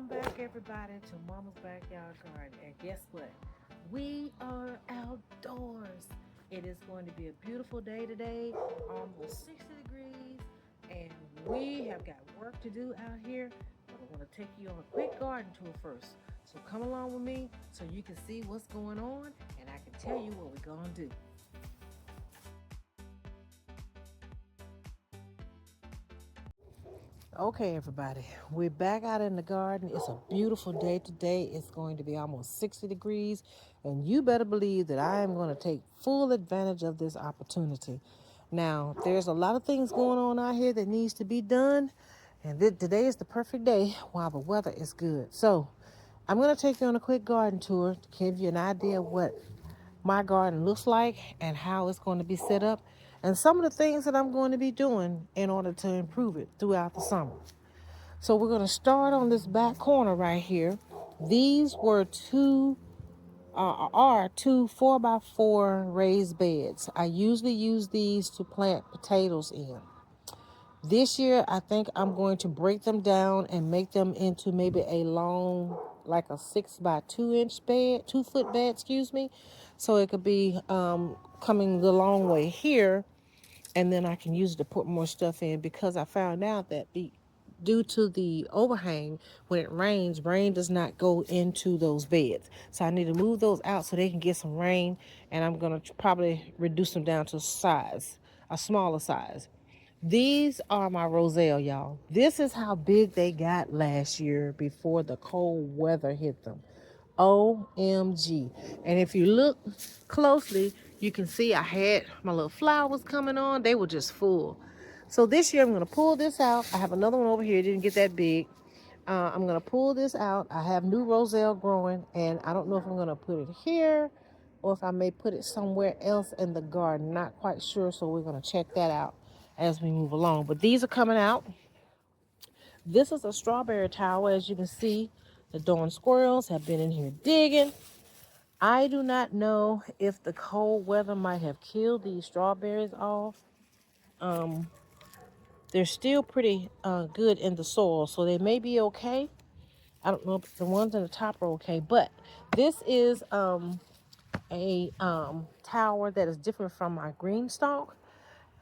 Welcome back, everybody, to Mama's Backyard Garden. And guess what? We are outdoors. It is going to be a beautiful day today, almost 60 degrees, and we have got work to do out here. But I want to take you on a quick garden tour first. So come along with me so you can see what's going on, and I can tell you what we're going to do. Okay, everybody, we're back out in the garden. It's a beautiful day today. It's going to be almost 60 degrees, and you better believe that I am going to take full advantage of this opportunity. Now, there's a lot of things going on out here that needs to be done, and today is the perfect day while the weather is good. So, I'm going to take you on a quick garden tour to give you an idea of what my garden looks like and how it's going to be set up, and some of the things that I'm going to be doing in order to improve it throughout the summer. So we're going to start on this back corner right here. These were two 4x4 raised beds. I usually use these to plant potatoes in. This year, I think I'm going to break them down and make them into maybe a long, like a 6x2 inch bed, 2 foot bed, excuse me. So it could be coming the long way here, and then I can use it to put more stuff in, because I found out that due to the overhang, when it rains, rain does not go into those beds. So I need to move those out so they can get some rain, and I'm going to probably reduce them down to a smaller size. These are my roselle, y'all. This is how big they got last year before the cold weather hit them. OMG. And if you look closely, you can see I had my little flowers coming on. They were just full. So this year I'm going to pull this out. I have another one over here. It didn't get that big. I'm going to pull this out. I have new roselle growing, and I don't know if I'm going to put it here or if I may put it somewhere else in the garden. Not quite sure, so we're going to check that out as we move along. But these are coming out. This is a strawberry tower. As you can see, the darn squirrels have been in here digging. I do not know if the cold weather might have killed these strawberries off. Um, they're still pretty good in the soil, so they may be okay. I don't know if the ones in the top are okay, but this is a tower that is different from my green stalk.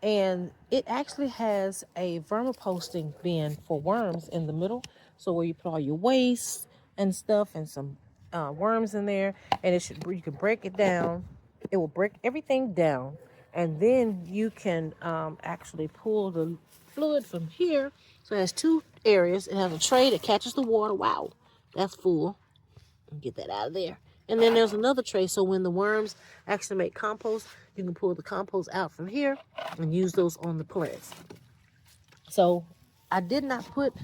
And it actually has a vermiposting bin for worms in the middle. So where you put all your waste and stuff and some worms in there, and you can break it down. It will break everything down, and then you can actually pull the fluid from here. So it has two areas. It has a tray that catches the water. Wow, that's full. Get that out of there. And then there's another tray, so when the worms actually make compost, you can pull the compost out from here and use those on the plants. So I did not put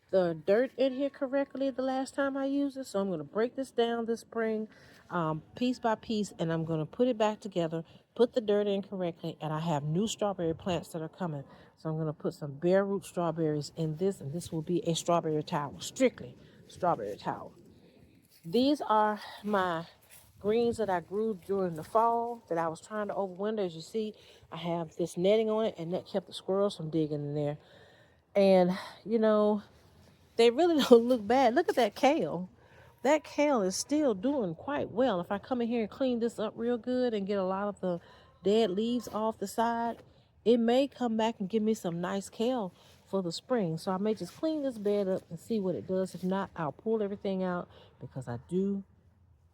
the dirt in here correctly the last time I used it, so I'm going to break this down this spring, piece by piece, and I'm going to put it back together, put the dirt in correctly, and I have new strawberry plants that are coming. So I'm going to put some bare root strawberries in this, and this will be a strawberry tower, strictly strawberry tower. These are my greens that I grew during the fall that I was trying to overwinter. As you see, I have this netting on it, and that kept the squirrels from digging in there. And, you know, they really don't look bad. Look at that kale. That kale is still doing quite well. If I come in here and clean this up real good and get a lot of the dead leaves off the side, it may come back and give me some nice kale for the spring. So I may just clean this bed up and see what it does. If not, I'll pull everything out, because I do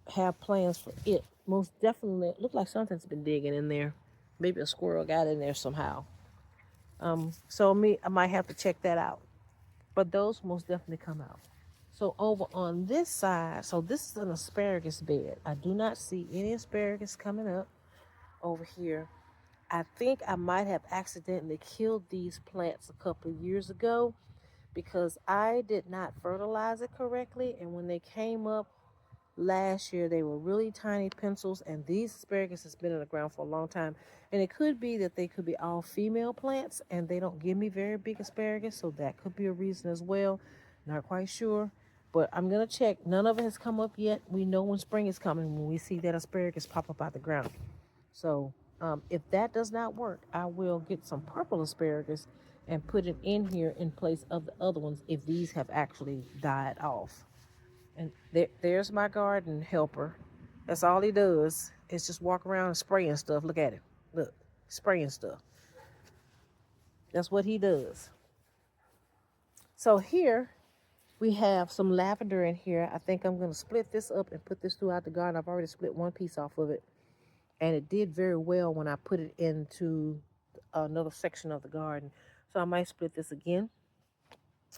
have plans for it. Most definitely, it looks like something's been digging in there. Maybe a squirrel got in there somehow. I might have to check that out. But those most definitely come out. So over on this side, so this is an asparagus bed. I do not see any asparagus coming up over here. I think I might have accidentally killed these plants a couple of years ago because I did not fertilize it correctly. And when they came up last year, they were really tiny pencils, and these asparagus has been in the ground for a long time. And it could be that they could be all female plants and they don't give me very big asparagus, so that could be a reason as well. Not quite sure, but I'm gonna check. None of it has come up yet. We know when spring is coming when we see that asparagus pop up out the ground. So if that does not work, I will get some purple asparagus and put it in here in place of the other ones if these have actually died off. And there's my garden helper. That's all he does is just walk around and spraying stuff. Look at him. Look, spraying stuff. That's what he does. So here we have some lavender in here. I think I'm going to split this up and put this throughout the garden. I've already split one piece off of it. And it did very well when I put it into another section of the garden. So I might split this again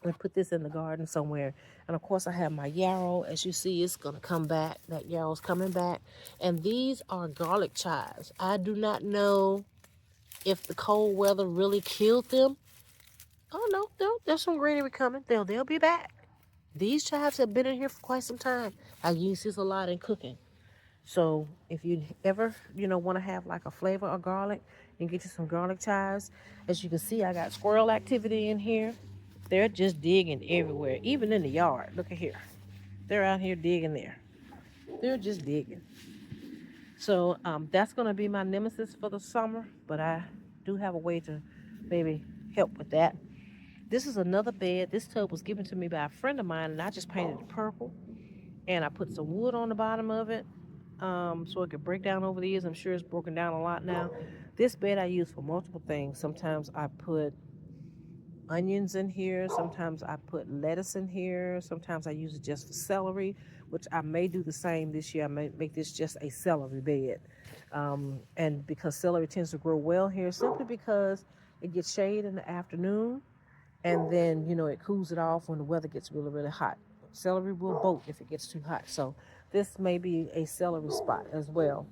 and put this in the garden somewhere. And of course I have my yarrow. As you see, it's going to come back. That yarrow's coming back. And these are garlic chives. I do not know if the cold weather really killed them. Oh no, there's some greenery coming. They'll be back. These chives have been in here for quite some time. I use this a lot in cooking. So if you ever, want to have like a flavor of garlic, you can get you some garlic chives. As you can see, I got squirrel activity in here. They're just digging everywhere, even in the yard. Look at here. They're out here digging there. They're just digging. So that's going to be my nemesis for the summer, but I do have a way to maybe help with that. This is another bed. This tub was given to me by a friend of mine, and I just painted it purple. And I put some wood on the bottom of it so it could break down over the years. I'm sure it's broken down a lot now. This bed I use for multiple things. Sometimes I put onions in here. Sometimes I put lettuce in here. Sometimes I use it just for celery, which I may do the same this year. I may make this just a celery bed. And because celery tends to grow well here, simply because it gets shade in the afternoon. And then, it cools it off when the weather gets really, really hot. Celery will bolt if it gets too hot. So this may be a celery spot as well.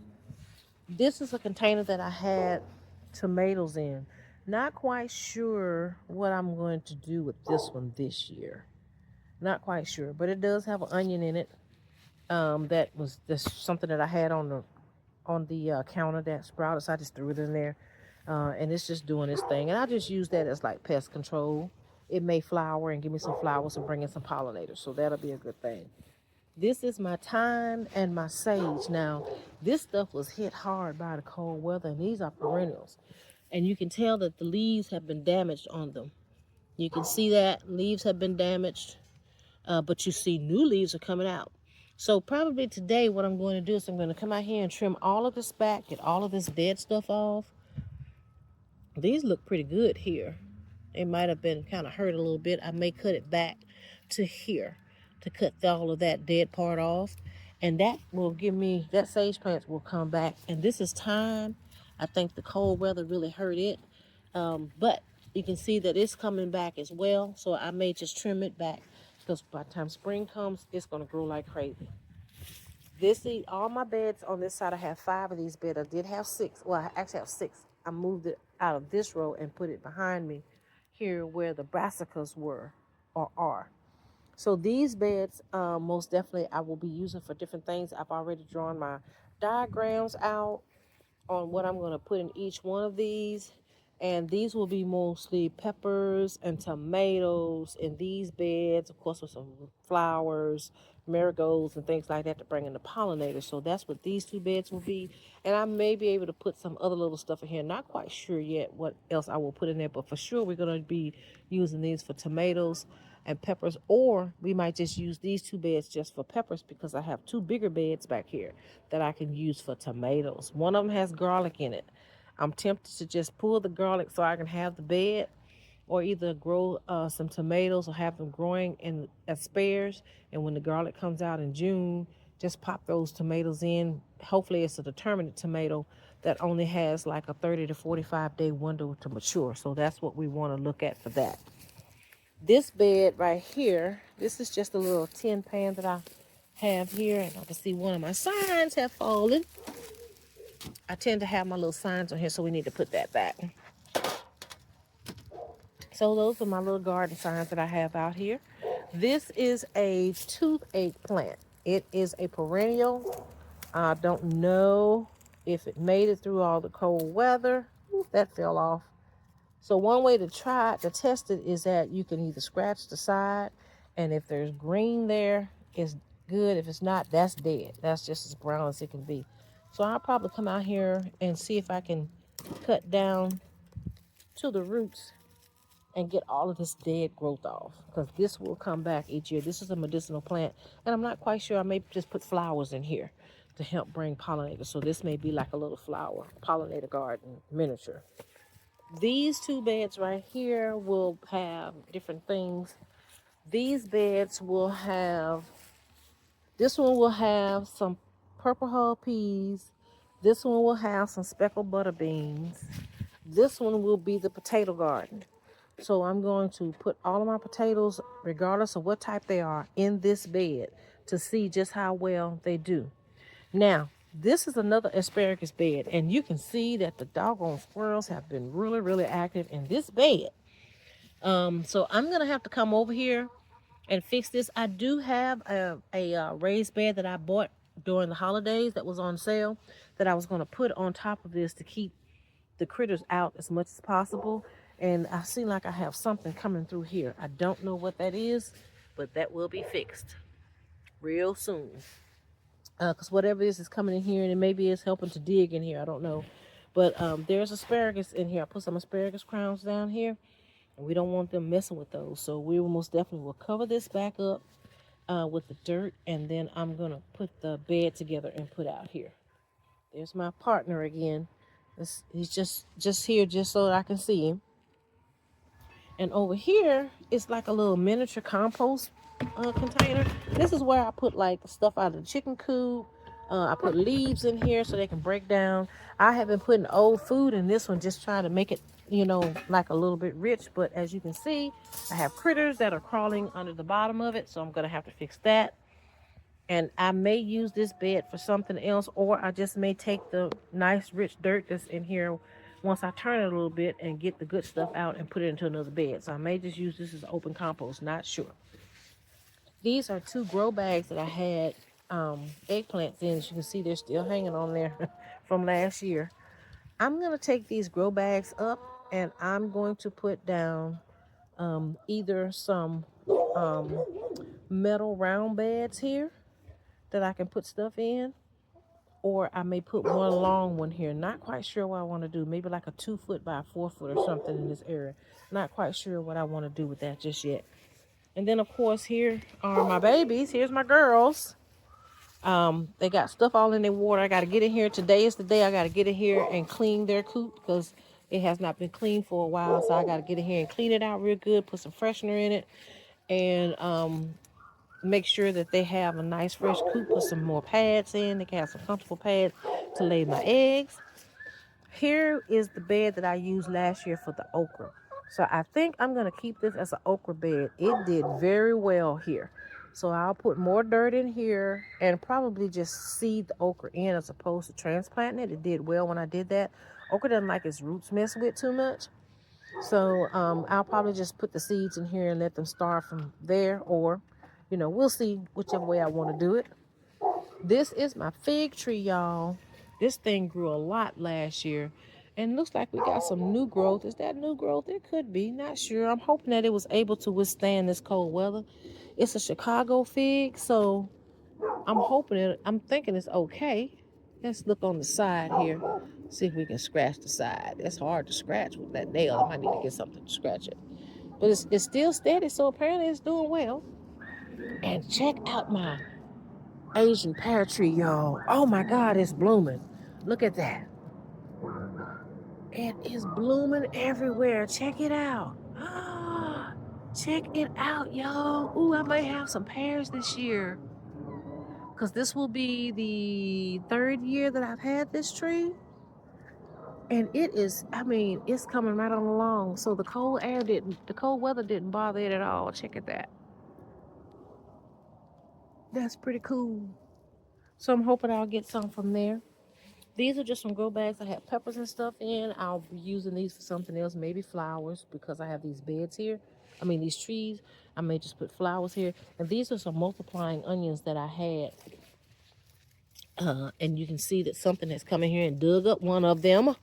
This is a container that I had tomatoes in. Not quite sure what I'm going to do with this one this year. Not quite sure. But it does have an onion in it. That's something that I had on the counter that sprouted. So I just threw it in there. And it's just doing its thing. And I just use that as like pest control. It may flower and give me some flowers and bring in some pollinators. So that'll be a good thing. This is my thyme and my sage. Now, this stuff was hit hard by the cold weather, and these are perennials. And you can tell that the leaves have been damaged on them. You can see that leaves have been damaged, but you see new leaves are coming out. So probably today what I'm going to do is I'm going to come out here and trim all of this back, get all of this dead stuff off. These look pretty good here. It might have been kind of hurt a little bit. I may cut it back to here to cut all of that dead part off. And that will give me, that sage plant will come back. And this is thyme. I think the cold weather really hurt it. But you can see that it's coming back as well. So I may just trim it back because by the time spring comes, it's going to grow like crazy. All my beds on this side, I have 5 of these beds. I did have 6. Well, I actually have 6. I moved it out of this row and put it behind me here where the brassicas were or are. So these beds, most definitely I will be using for different things. I've already drawn my diagrams out on what I'm going to put in each one of these. And these will be mostly peppers and tomatoes in these beds, of course, with some flowers, marigolds, and things like that to bring in the pollinators. So that's what these 2 beds will be. And I may be able to put some other little stuff in here. Not quite sure yet what else I will put in there, but for sure we're going to be using these for tomatoes and peppers, or we might just use these 2 beds just for peppers because I have 2 bigger beds back here that I can use for tomatoes. One of them has garlic in it. I'm tempted to just pull the garlic so I can have the bed, or either grow some tomatoes or have them growing as spares. And when the garlic comes out in June, just pop those tomatoes in. Hopefully it's a determinate tomato that only has like a 30 to 45 day window to mature. So that's what we want to look at for that. This bed right here, this is just a little tin pan that I have here. And I can see one of my signs have fallen. I tend to have my little signs on here, so we need to put that back. So those are my little garden signs that I have out here. This is a toothache plant. It is a perennial. I don't know if it made it through all the cold weather. Ooh, that fell off. So one way to try to test it is that you can either scratch the side, and if there's green there, it's good. If it's not, that's dead. That's just as brown as it can be. So I'll probably come out here and see if I can cut down to the roots and get all of this dead growth off, because this will come back each year. This is a medicinal plant, and I'm not quite sure. I may just put flowers in here to help bring pollinators. So this may be like a little flower pollinator garden miniature. These two beds right here will have different things. These beds will have, this one will have some purple hull peas. This one will have some speckled butter beans. This one will be the potato garden. So I'm going to put all of my potatoes, regardless of what type they are, in this bed to see just how well they do. Now, this is another asparagus bed, and you can see that the doggone squirrels have been really, really active in this bed. So I'm gonna have to come over here and fix this. I do have a raised bed that I bought during the holidays that was on sale that I was gonna put on top of this to keep the critters out as much as possible. And I seem like I have something coming through here. I don't know what that is, but that will be fixed real soon. Because whatever this is coming in here, and it maybe it's helping to dig in here, I don't know. But there's asparagus in here. I put some asparagus crowns down here, and we don't want them messing with those. So we will most definitely will cover this back up with the dirt, and then I'm gonna put the bed together and put out here. There's my partner again. He's just here just so that I can see him. And over here, it's like a little miniature compost container. This is where I put like stuff out of the chicken coop. I put leaves in here so they can break down. I have been putting old food in this one, just trying to make it, like a little bit rich. But as you can see, I have critters that are crawling under the bottom of it, so I'm going to have to fix that. And I may use this bed for something else, or I just may take the nice rich dirt that's in here once I turn it a little bit and get the good stuff out and put it into another bed. So I may just use this as open compost, not sure. These are 2 grow bags that I had eggplants in. As you can see, they're still hanging on there from last year. I'm going to take these grow bags up, and I'm going to put down either some metal round beds here that I can put stuff in, or I may put one long one here. Not quite sure what I want to do. Maybe like a 2 foot by 4 foot or something in this area. Not quite sure what I want to do with that just yet. And then of course here are my babies. Here's my girls. They got stuff all in their water. I got to get in here. Today is the day I got to get in here and clean their coop because it has not been cleaned for a while. So I got to get in here and clean it out real good, put some freshener in it, and make sure that they have a nice fresh coop, put some more pads in. They can have some comfortable pads to lay my eggs. Here is the bed that I used last year for the okra. So I think I'm going to keep this as an okra bed. It did very well here. So I'll put more dirt in here and probably just seed the okra in as opposed to transplanting it. It did well when I did that. Okra doesn't like its roots messed with too much. So I'll probably just put the seeds in here and let them start from there, or we'll see whichever way I want to do it. This is my fig tree, y'all. This thing grew a lot last year, and looks like we got some new growth. Is that new growth? It could be, not sure. I'm hoping that it was able to withstand this cold weather. It's a Chicago fig, so I'm thinking it's okay. Let's look on the side here, see if we can scratch the side. It's hard to scratch with that nail. I might need to get something to scratch it. But it's still steady, so apparently it's doing well. And check out my Asian pear tree, y'all. Oh my God, it's blooming. Look at that. It is blooming everywhere. Check it out. Check it out, y'all. Ooh, I might have some pears this year, because this will be the 3rd year that I've had this tree. And it's coming right on along. So the cold weather didn't bother it at all. Check at that. That's pretty cool. So I'm hoping I'll get some from there. These are just some grow bags. I have peppers and stuff in. I'll be using these for something else, maybe flowers, because I have these beds here. These trees. I may just put flowers here. And these are some multiplying onions that I had. And you can see that something has come in here and dug up one of them.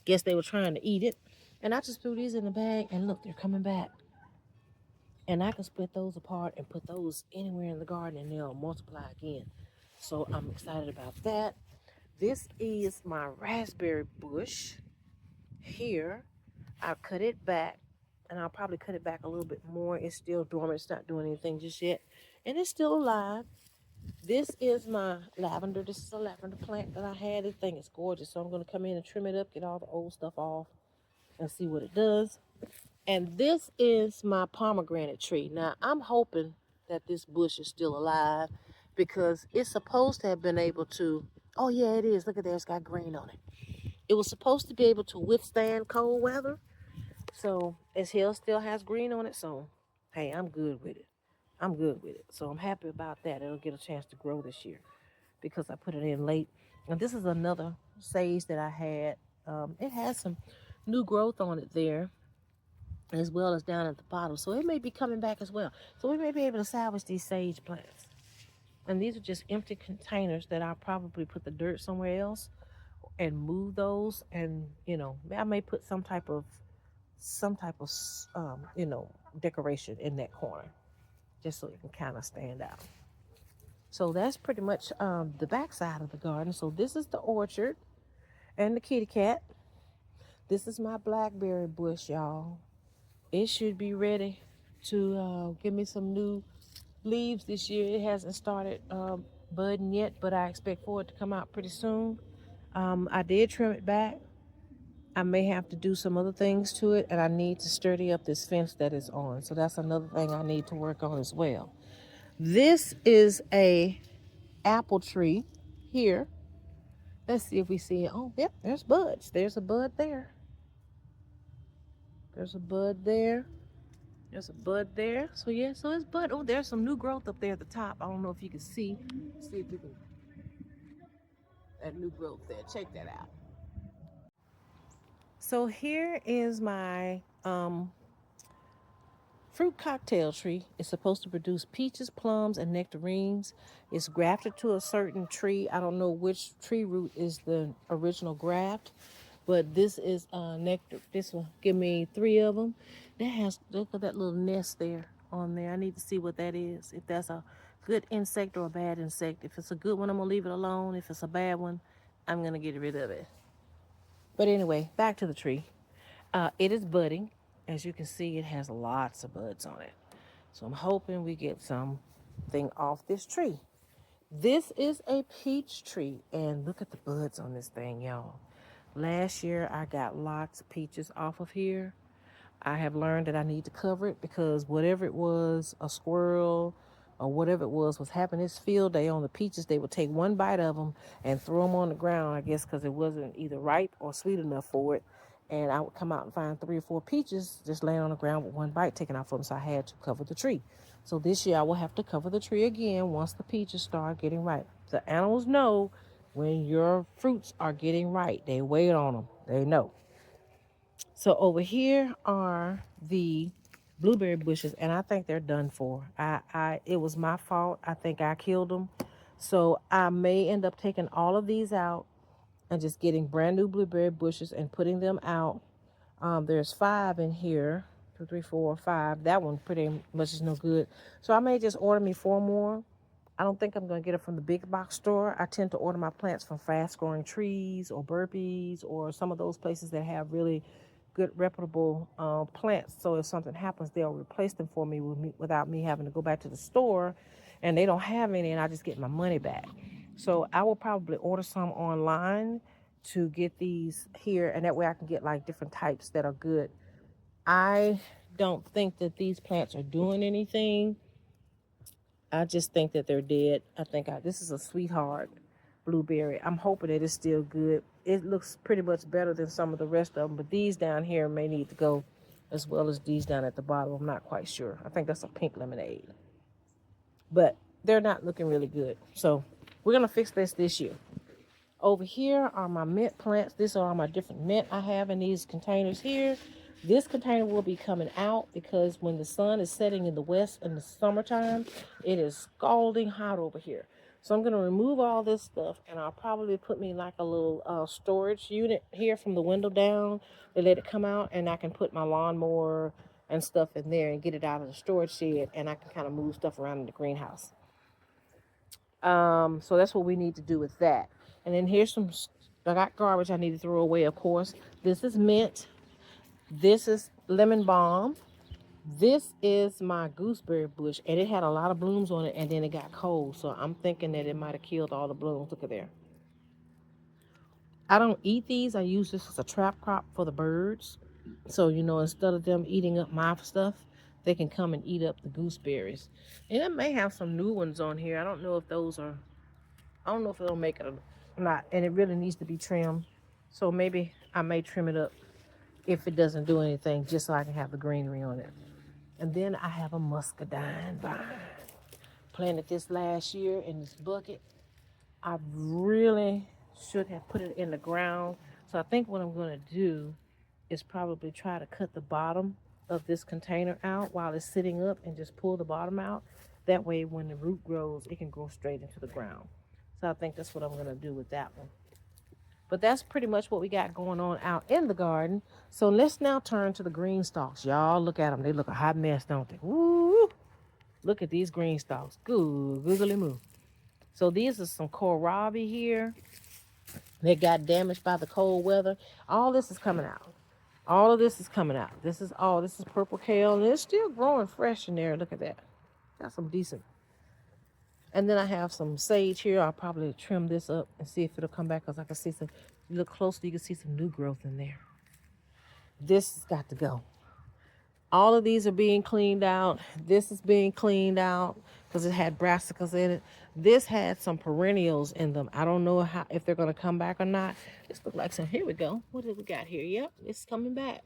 Guess they were trying to eat it. And I just threw these in the bag, and look, they're coming back. And I can split those apart and put those anywhere in the garden, and they'll multiply again. So I'm excited about that. This is my raspberry bush here. I cut it back and I'll probably cut it back a little bit more. It's still dormant. It's not doing anything just yet. And it's still alive. This is my lavender. This is a lavender plant that I had. This thing is gorgeous. So I'm going to come in and trim it up, get all the old stuff off, and see what it does. And this is my pomegranate tree. Now, I'm hoping that this bush is still alive because it's supposed to have been able to, oh yeah, it is. Look at there, it's got green on it. It was supposed to be able to withstand cold weather. So its hill still has green on it. So, hey, I'm good with it. I'm good with it. So I'm happy about that. It'll get a chance to grow this year because I put it in late. And this is another sage that I had. It has some new growth on it there as well as down at the bottom. So it may be coming back as well. So we may be able to salvage these sage plants. And these are just empty containers that I'll probably put the dirt somewhere else and move those. And, I may put some type of decoration in that corner just so it can kind of stand out. So that's pretty much the back side of the garden. So this is the orchard and the kitty cat. This is my blackberry bush, y'all. It should be ready to give me some new leaves this year. It hasn't started budding yet, but I expect for it to come out pretty soon. I did trim it back. I may have to do some other things to it, and I need to sturdy up this fence that is on. So that's another thing I need to work on as well. This is a apple tree here. Let's see if we see it. Oh, yep, there's buds. There's a bud there. There's a bud there. There's a bud there. So yeah, so it's bud. Oh, there's some new growth up there at the top. I don't know if you can see. See if we can. That new growth there. Check that out. So here is my fruit cocktail tree. It's supposed to produce peaches, plums, and nectarines. It's grafted to a certain tree. I don't know which tree root is the original graft, but this is nectar. This will give me 3 of them. Look at that little nest there on there. I need to see what that is. If that's a good insect or a bad insect. If it's a good one, I'm gonna leave it alone. If it's a bad one, I'm gonna get rid of it. But anyway, back to the tree. It is budding. As you can see, it has lots of buds on it. So I'm hoping we get something off this tree. This is a peach tree, and look at the buds on this thing, y'all. Last year, I got lots of peaches off of here. I have learned that I need to cover it because whatever it was, a squirrel or whatever it was having its field day on the peaches. They would take one bite of them and throw them on the ground, I guess because it wasn't either ripe or sweet enough for it. And I would come out and find 3 or 4 peaches just laying on the ground with one bite taken off of them, so I had to cover the tree. So this year I will have to cover the tree again once the peaches start getting ripe. The animals know when your fruits are getting ripe. They wait on them. They know. So over here are the blueberry bushes, and I think they're done for. It was my fault. I think I killed them. So I may end up taking all of these out and just getting brand new blueberry bushes and putting them out. There's 5 in here. 2, 3, 4, 5. That one pretty much is no good. So I may just order me 4 more. I don't think I'm going to get it from the big box store. I tend to order my plants from Fast Growing Trees or Burpees or some of those places that have really good reputable plants. So if something happens, they'll replace them for me, without me having to go back to the store, and they don't have any, and I just get my money back. So I will probably order some online to get these here, and that way I can get like different types that are good. I don't think that these plants are doing anything. I just think that they're dead. This is a sweetheart blueberry. I'm hoping that it's still good. It looks pretty much better than some of the rest of them, but these down here may need to go as well as these down at the bottom. I'm not quite sure. I think that's a pink lemonade, but they're not looking really good. So we're going to fix this year. Over here are my mint plants. These are all my different mint I have in these containers here. This container will be coming out because when the sun is setting in the west in the summertime, it is scalding hot over here. So I'm going to remove all this stuff, and I'll probably put me like a little storage unit here from the window down to let it come out, and I can put my lawnmower and stuff in there and get it out of the storage shed, and I can kind of move stuff around in the greenhouse. So that's what we need to do with that. And then here's I got garbage I need to throw away, of course. This is mint. This is lemon balm. This is my gooseberry bush, and it had a lot of blooms on it, and then it got cold. So I'm thinking that it might have killed all the blooms. Look at there. I don't eat these. I use this as a trap crop for the birds. So, instead of them eating up my stuff, they can come and eat up the gooseberries. And it may have some new ones on here. I don't know if I don't know if it'll make it or not. And it really needs to be trimmed. So maybe I may trim it up if it doesn't do anything, just so I can have the greenery on it. And then I have a muscadine vine. Planted this last year in this bucket. I really should have put it in the ground. So I think what I'm going to do is probably try to cut the bottom of this container out while it's sitting up and just pull the bottom out. That way when the root grows, it can grow straight into the ground. So I think that's what I'm going to do with that one. But that's pretty much what we got going on out in the garden. So let's now turn to the green stalks. Y'all look at them. They look a hot mess, don't they? Woo! Look at these green stalks. Good, googly moo. So these are some kohlrabi here. They got damaged by the cold weather. All this is coming out. All of this is coming out. This is purple kale, and it's still growing fresh in there. Look at that. Got some decent. And then I have some sage here. I'll probably trim this up and see if it'll come back, because I can see some, you look closely, you can see some new growth in there. This has got to go. All of these are being cleaned out. This is being cleaned out because it had brassicas in it. This had some perennials in them. I don't know if they're going to come back or not. This looks like some. Here we go. What did we got here? Yep, it's coming back.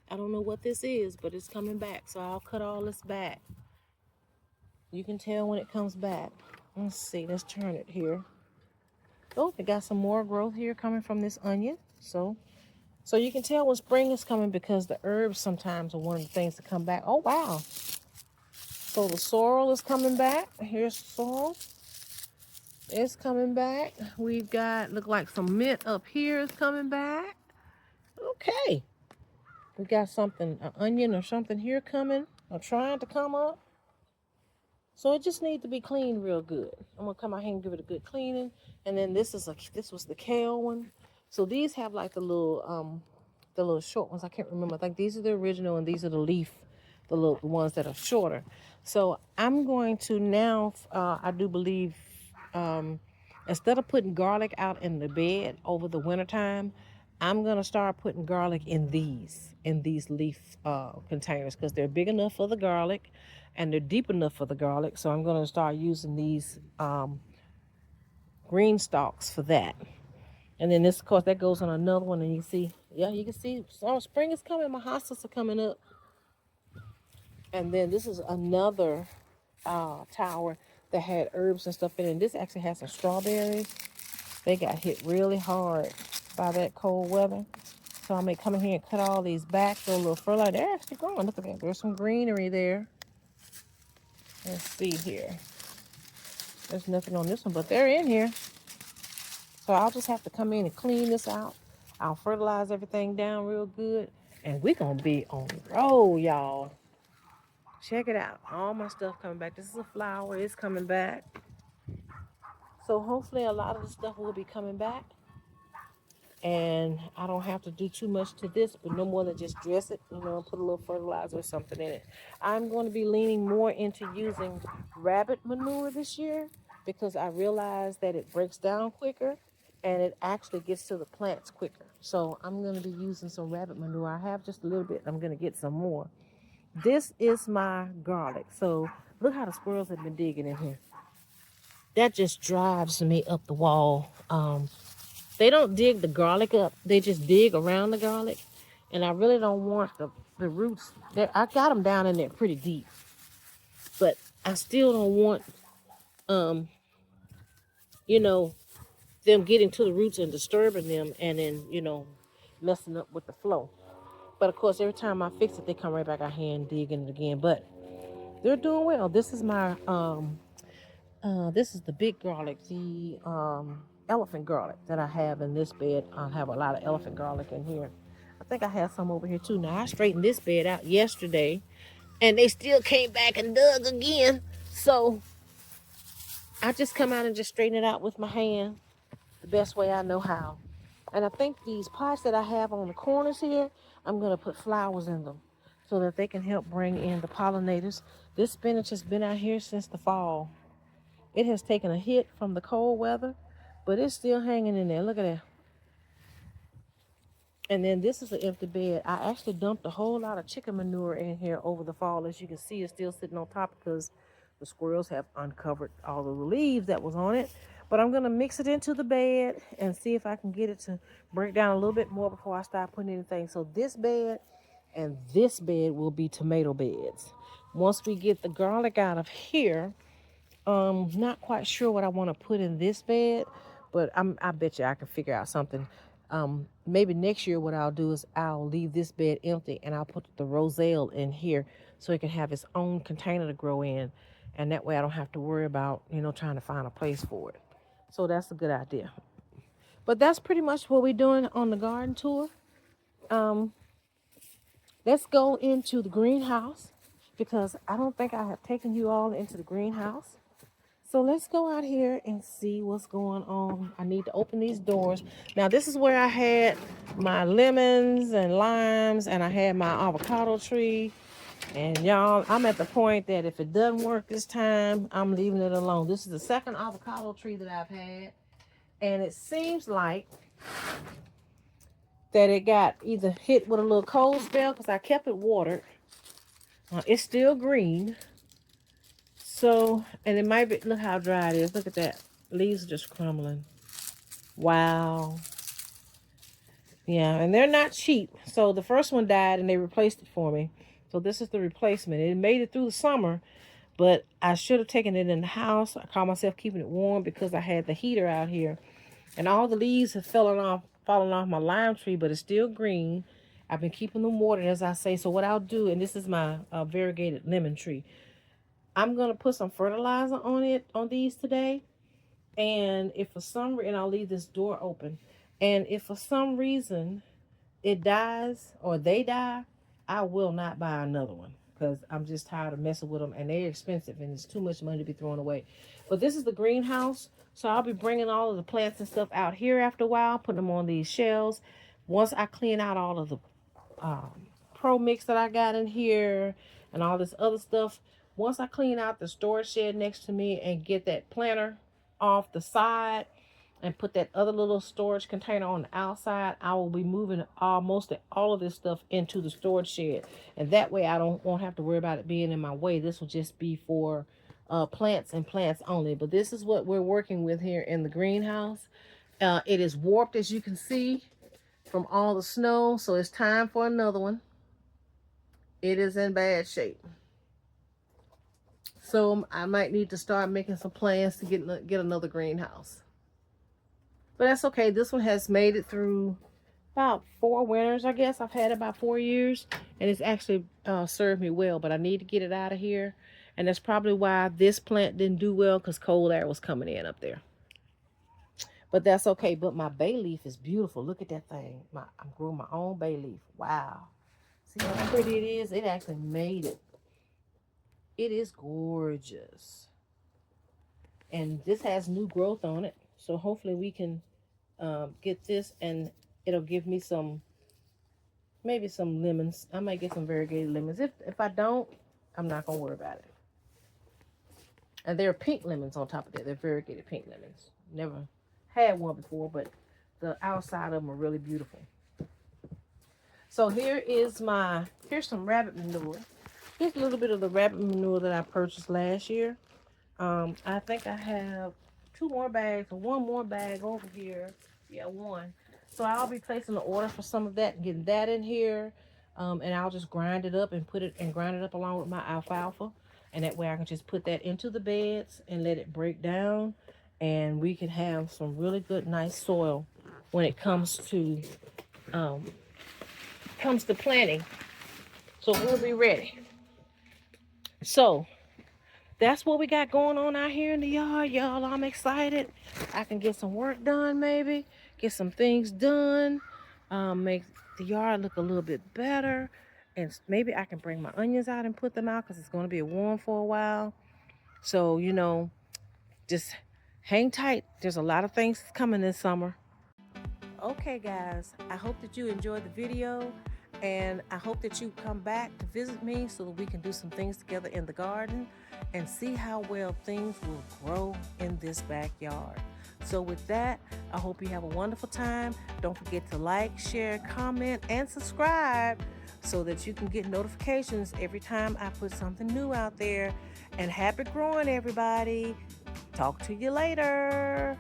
I don't know what this is, but it's coming back. So I'll cut all this back. You can tell when it comes back. Let's see. Let's turn it here. Oh, it got some more growth here coming from this onion. So you can tell when spring is coming, because the herbs sometimes are one of the things that come back. Oh, wow. So the sorrel is coming back. Here's the sorrel. It's coming back. We've got, look like some mint up here is coming back. Okay. We got something, an onion or something here coming, or trying to come up. So it just needs to be cleaned real good. I'm gonna come out here and give it a good cleaning. And then this was the kale one. So these have like the little short ones. I can't remember. I think these are the original, and these are the ones that are shorter. So I'm going to now, I do believe, instead of putting garlic out in the bed over the wintertime, I'm going to start putting garlic in these leaf containers, because they're big enough for the garlic and they're deep enough for the garlic. So I'm going to start using these green stalks for that. And then this, of course, that goes on another one, and you can see, so spring is coming. My hostas are coming up. And then this is another tower that had herbs and stuff in it. And this actually has some strawberries. They got hit really hard by that cold weather. So I may come in here and cut all these back, throw a little fertilizer. They're actually growing. Look at that. There's some greenery there. Let's see here. There's nothing on this one, but they're in here. So I'll just have to come in and clean this out. I'll fertilize everything down real good. And we're going to be on the road, y'all. Check it out. All my stuff coming back. This is a flower. It's coming back. So hopefully a lot of the stuff will be coming back. And I don't have to do too much to this, but no more than just dress it, put a little fertilizer or something in it. I'm going to be leaning more into using rabbit manure this year, because I realized that it breaks down quicker and it actually gets to the plants quicker. So I'm going to be using some rabbit manure. I have just a little bit. I'm going to get some more. This is my garlic. So look how the squirrels have been digging in here. That just drives me up the wall. They don't dig the garlic up. They just dig around the garlic. And I really don't want the roots. I got them down in there pretty deep. But I still don't want, them getting to the roots and disturbing them, and then, messing up with the flow. But of course, every time I fix it, they come right back out here and dig in it again. But they're doing well. This is my, this is the big garlic, the elephant garlic that I have in this bed. I have a lot of elephant garlic in here. I think I have some over here too. Now, I straightened this bed out yesterday, and they still came back and dug again. So I just come out and just straighten it out with my hand the best way I know how. And I think these pots that I have on the corners here, I'm going to put flowers in them. so that they can help bring in the pollinators. This spinach has been out here since the fall. It has taken a hit from the cold weather, but it's still hanging in there. Look at that. And then this is an empty bed. I actually dumped a whole lot of chicken manure in here over the fall. As you can see, it's still sitting on top because the squirrels have uncovered all of the leaves that was on it. But I'm going to mix it into the bed and see if I can get it to break down a little bit more before I start putting anything. So this bed and this bed will be tomato beds. Once we get the garlic out of here, not quite sure what I want to put in this bed, but I bet you I can figure out something. Maybe next year what I'll do is I'll leave this bed empty and I'll put the roselle in here so it can have its own container to grow in, and that way I don't have to worry about, trying to find a place for it. So that's a good idea. But that's pretty much what we're doing on the garden tour. Let's go into the greenhouse because I don't think I have taken you all into the greenhouse. So let's go out here and see what's going on. I need to open these doors. Now, this is where I had my lemons and limes, and I had my avocado tree. And y'all, I'm at the point that if it doesn't work this time, I'm leaving it alone. This is the second avocado tree that I've had. And it seems like that it got either hit with a little cold spell because I kept it watered. It's still green. So, and it might be, look how dry it is. Look at that. Leaves are just crumbling. Wow. Yeah, and they're not cheap. So the first one died and they replaced it for me. So this is the replacement. It made it through the summer, but I should have taken it in the house. I caught myself keeping it warm because I had the heater out here. And all the leaves have fallen off my lime tree, but it's still green. I've been keeping them watered, as I say. So what I'll do, and this is my variegated lemon tree, I'm going to put some fertilizer on these today. And if for some reason, I'll leave this door open. And if for some reason it dies or they die, I will not buy another one because I'm just tired of messing with them. And they're expensive and it's too much money to be thrown away. But this is the greenhouse. So I'll be bringing all of the plants and stuff out here after a while, putting them on these shelves. Once I clean out all of the Pro Mix that I got in here and all this other stuff, once I clean out the storage shed next to me and get that planter off the side and put that other little storage container on the outside, I will be moving almost all of this stuff into the storage shed. And that way I won't have to worry about it being in my way. This will just be for plants and plants only. But this is what we're working with here in the greenhouse. It is warped, as you can see, from all the snow. So it's time for another one. It is in bad shape. So I might need to start making some plans to get another greenhouse. But that's okay. This one has made it through about 4 winters, I guess. I've had it about 4 years. And it's actually served me well. But I need to get it out of here. And that's probably why this plant didn't do well, because cold air was coming in up there. But that's okay. But my bay leaf is beautiful. Look at that thing. I'm growing my own bay leaf. Wow. See how pretty it is? It actually made it. It is gorgeous. And this has new growth on it. So hopefully we can get this and it'll give me maybe some lemons. I might get some variegated lemons. If I don't, I'm not going to worry about it. And there are pink lemons on top of that. They're variegated pink lemons. Never had one before, but the outside of them are really beautiful. So here's some rabbit manure. Here's a little bit of the rabbit manure that I purchased last year. I think I have 2 more bags or 1 more bag over here. Yeah, 1. So I'll be placing the order for some of that and getting that in here. And I'll just grind it up and grind it up along with my alfalfa. And that way I can just put that into the beds and let it break down. And we can have some really good, nice soil when it comes to planting. So we'll be ready. So that's what we got going on out here in the yard, y'all. I'm excited. I can get some work done, maybe get some things done, make the yard look a little bit better, and maybe I can bring my onions out and put them out because it's going to be warm for a while. So, just hang tight. There's a lot of things coming this summer. Okay, guys, I hope that you enjoyed the video. And I hope that you come back to visit me so that we can do some things together in the garden and see how well things will grow in this backyard. So with that, I hope you have a wonderful time. Don't forget to like, share, comment, and subscribe so that you can get notifications every time I put something new out there. And happy growing, everybody. Talk to you later.